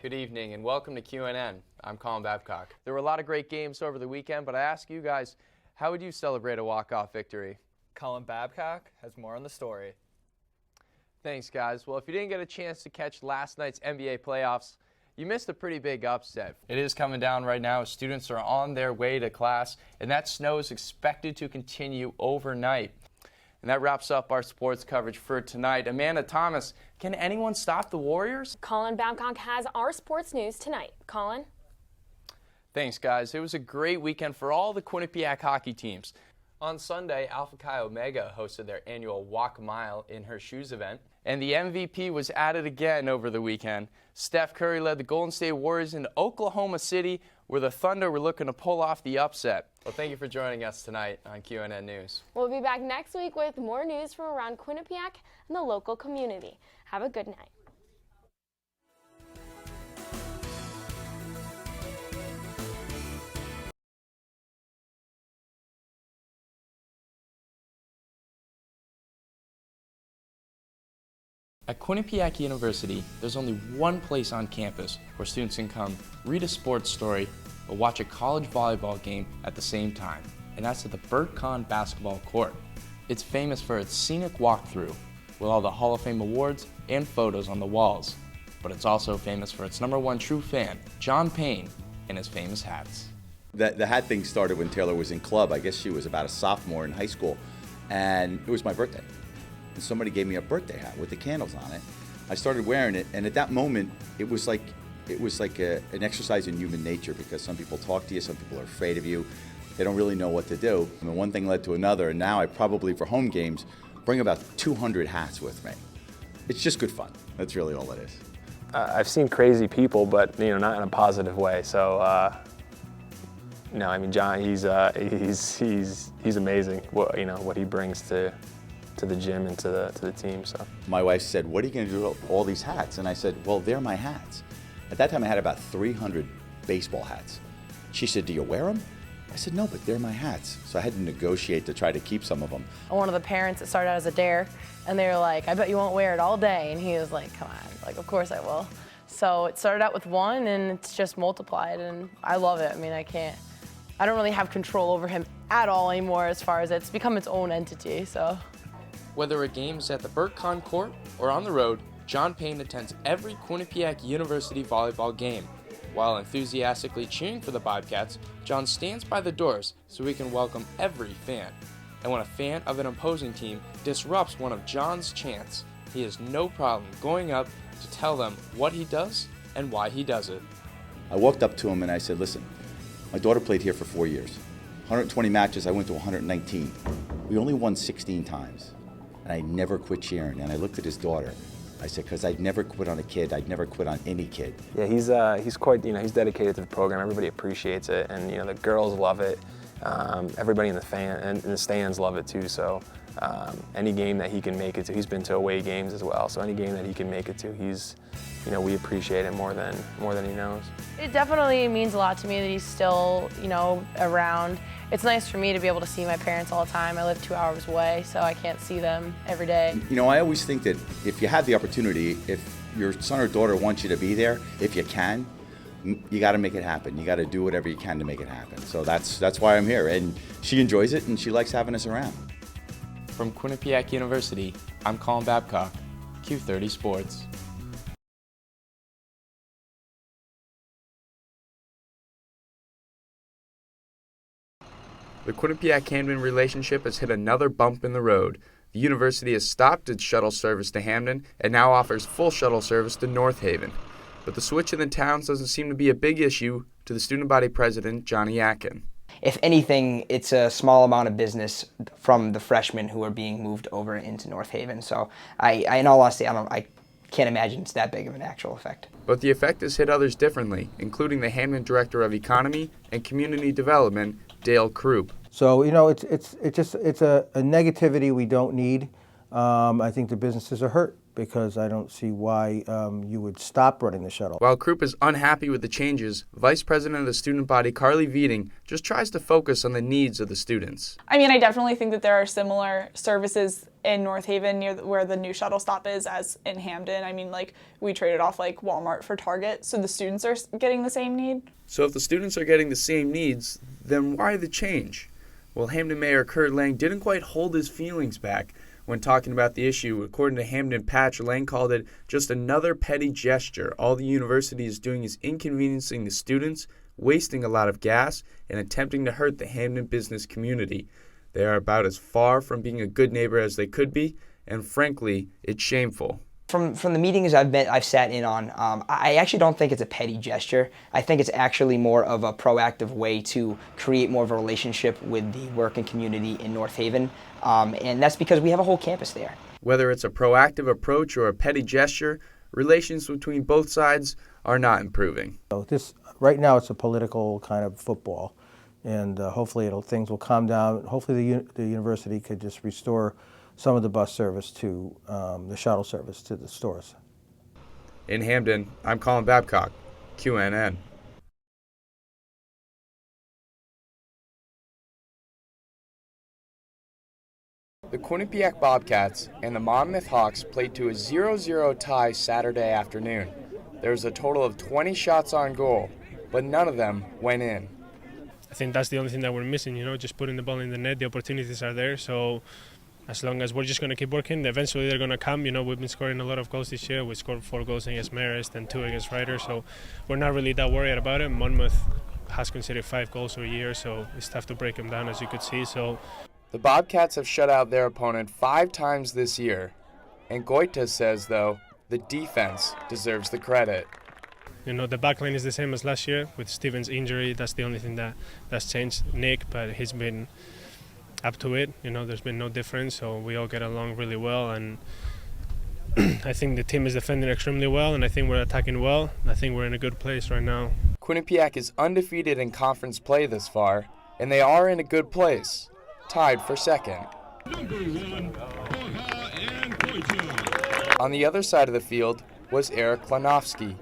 Good evening and welcome to QNN. I'm Colin Babcock. There were a lot of great games over the weekend, but I ask you guys, how would you celebrate a walk-off victory? Colin Babcock has more on the story. Thanks, guys. Well, if you didn't get a chance to catch last night's NBA playoffs, you missed a pretty big upset. It is coming down right now. Students are on their way to class, and that snow is expected to continue overnight. And that wraps up our sports coverage for tonight. Amanda Thomas, can anyone stop the Warriors? Colin Babcock has our sports news tonight. Colin? Thanks, guys. It was a great weekend for all the Quinnipiac hockey teams. On Sunday, Alpha Chi Omega hosted their annual Walk Mile in Her Shoes event, and the MVP was added again over the weekend. Steph Curry led the Golden State Warriors into Oklahoma City, where the Thunder were looking to pull off the upset. Well, thank you for joining us tonight on QNN News. We'll be back next week with more news from around Quinnipiac and the local community. Have a good night. At Quinnipiac University, there's only one place on campus where students can come read a sports story or watch a college volleyball game at the same time, and that's at the Burt Kahn basketball court. It's famous for its scenic walkthrough with all the Hall of Fame awards and photos on the walls, but it's also famous for its #1 true fan, John Payne, and his famous hats. The hat thing started when Taylor was in club. I guess she was about a sophomore in high school, and it was my birthday. And somebody gave me a birthday hat with the candles on it. I started wearing it, and at that moment, it was like an exercise in human nature, because some people talk to you, some people are afraid of you, they don't really know what to do. I mean, one thing led to another, and now I probably, for home games, bring about 200 hats with me. It's just good fun. That's really all it is. I've seen crazy people, but not in a positive way. So, no, I mean, John, he's amazing. What he brings to the gym and to the team. So my wife said, "What are you going to do with all these hats?" And I said, "Well, they're my hats." At that time, I had about 300 baseball hats. She said, "Do you wear them?" I said, "No, but they're my hats." So I had to negotiate to try to keep some of them. One of the parents, it started out as a dare, and they were like, "I bet you won't wear it all day." And he was like, "Come on," like, "Of course I will." So it started out with one, and it's just multiplied, and I love it. I mean, I don't really have control over him at all anymore, as far as it's become its own entity, so. Whether a game's at the Burt Kahn court or on the road, John Payne attends every Quinnipiac University volleyball game. While enthusiastically cheering for the Bobcats, John stands by the doors so he can welcome every fan. And when a fan of an opposing team disrupts one of John's chants, he has no problem going up to tell them what he does and why he does it. I walked up to him and I said, "Listen, my daughter played here for 4 years. 120 matches, I went to 119. We only won 16 times. And I never quit cheering." And I looked at his daughter. I said, because I'd never quit on a kid. I'd never quit on any kid. Yeah, he's quite, he's dedicated to the program. Everybody appreciates it, and the girls love it. Everybody in the stands love it too. So any game that he can make it to, he's been to away games as well. So any game that he can make it to, we appreciate it more than he knows. It definitely means a lot to me that he's still, around. It's nice for me to be able to see my parents all the time. I live 2 hours away, so I can't see them every day. I always think that if you have the opportunity, if your son or daughter wants you to be there, if you can, you got to make it happen. You got to do whatever you can to make it happen. So that's why I'm here, and she enjoys it, and she likes having us around. From Quinnipiac University, I'm Colin Babcock, Q30 Sports. The Quinnipiac-Camden relationship has hit another bump in the road. The university has stopped its shuttle service to Hamden and now offers full shuttle service to North Haven. But the switch in the towns doesn't seem to be a big issue to the student body president, Johnny Atkin. If anything, it's a small amount of business from the freshmen who are being moved over into North Haven. So in all honesty, I can't imagine it's that big of an actual effect. But the effect has hit others differently, including the Hamden Director of Economy and Community Development, Dale Krupp. So it's a negativity we don't need. I think the businesses are hurt because I don't see why you would stop running the shuttle. While Krupp is unhappy with the changes, Vice President of the student body Carly Veeding just tries to focus on the needs of the students. I mean, I definitely think that there are similar services in North Haven near where the new shuttle stop is as in Hamden. I mean, like, we traded off like Walmart for Target, so the students are getting the same need. So if the students are getting the same needs, then why the change? Well, Hamden Mayor Kurt Lang didn't quite hold his feelings back when talking about the issue. According to Hamden Patch, Lang called it just another petty gesture. All the university is doing is inconveniencing the students, wasting a lot of gas, and attempting to hurt the Hamden business community. They are about as far from being a good neighbor as they could be, and frankly, it's shameful. From the meetings I've sat in on, I actually don't think it's a petty gesture. I think it's actually more of a proactive way to create more of a relationship with the working community in North Haven, and that's because we have a whole campus there. Whether it's a proactive approach or a petty gesture, relations between both sides are not improving. So right now it's a political kind of football, and hopefully things will calm down. Hopefully the university could just restore some of the bus service to the shuttle service to the stores. In Hamden, I'm Colin Babcock, QNN. The Quinnipiac Bobcats and the Monmouth Hawks played to a 0-0 tie Saturday afternoon. There was a total of 20 shots on goal, but none of them went in. I think that's the only thing that we're missing, just putting the ball in the net. The opportunities are there, so as long as we're just going to keep working, eventually they're going to come. We've been scoring a lot of goals this year. We scored 4 goals against Marist and 2 against Ryder, so we're not really that worried about it. Monmouth has conceded 5 goals a year, so it's tough to break them down, as you could see. So the Bobcats have shut out their opponent 5 times this year, and Goita says, though, the defense deserves the credit. The back line is the same as last year. With Steven's injury, that's the only thing that's changed. Nick, but he's been up to it. There's been no difference, so we all get along really well, and I think the team is defending extremely well, and I think we're attacking well. I think we're in a good place right now. Quinnipiac is undefeated in conference play this far, and they are in a good place, tied for second. On the other side of the field was Eric Klanowski.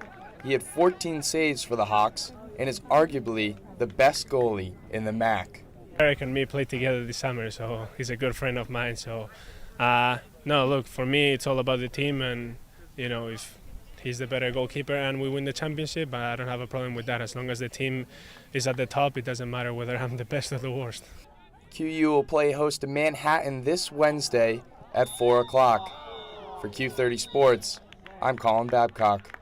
He had 14 saves for the Hawks and is arguably the best goalie in the MAC. Eric and me played together this summer, so he's a good friend of mine. So, no, look, for me, it's all about the team, and, if he's the better goalkeeper and we win the championship, I don't have a problem with that. As long as the team is at the top, it doesn't matter whether I'm the best or the worst. QU will play host to Manhattan this Wednesday at 4 o'clock. For Q30 Sports, I'm Colin Babcock.